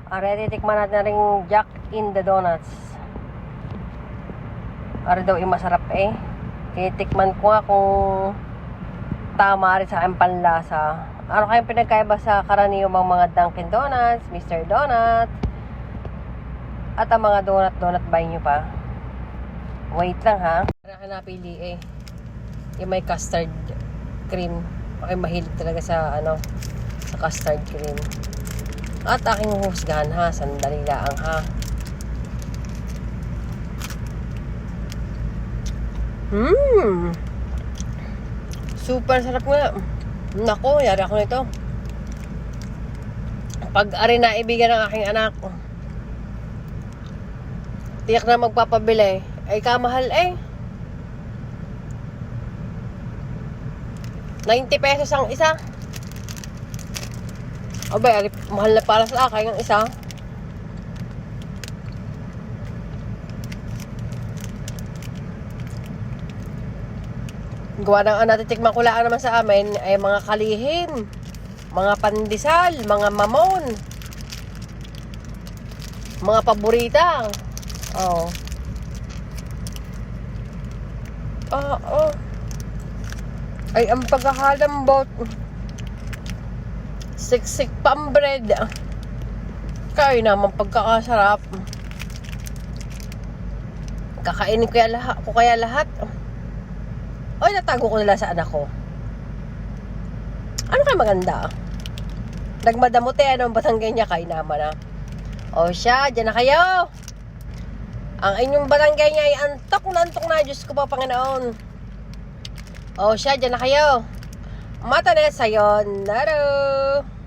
Are, titikman natin na rin Jack in the Donuts. Are daw masarap eh. Titikman ko nga kung tama rin sa aking panlasa. Ano kayong pinagkaiba sa karaniwang mga Dunkin Donuts, Mr. Donut, at ang mga donut buy nyo pa? Wait lang ha. Ano napili eh? Yung may custard cream. Okay, mahilig talaga sa sa custard cream. At aking husgahan ha, sandali lang ha. Super sarap nga. Nako, yari ako nito. Pag ari na ibigan ng aking anak, tiyak na magpapabili. Ay kamahal eh. 90 pesos ang isa. Abay, mahal na para sa akin ang isa. Gawa ng natitikman ko lang naman sa amin ay mga kalihim, mga pandesal, mga mamon, mga paborita. Oh. Ay, ang pagkakalambot. Siksik pa ang bread. Kaya naman pagkakasarap. Kakainin ko kaya lahat. Oy, natago ko nila sa anak ko. Ano kaya maganda? Nagmadamot eh, anong batanggay niya kay naman na. O siya, dyan na kayo. Ang inyong batanggay niya ay antok na, Diyos ko pa Panginoon. O siya, dyan na kayo. Mata na sayon. Naro.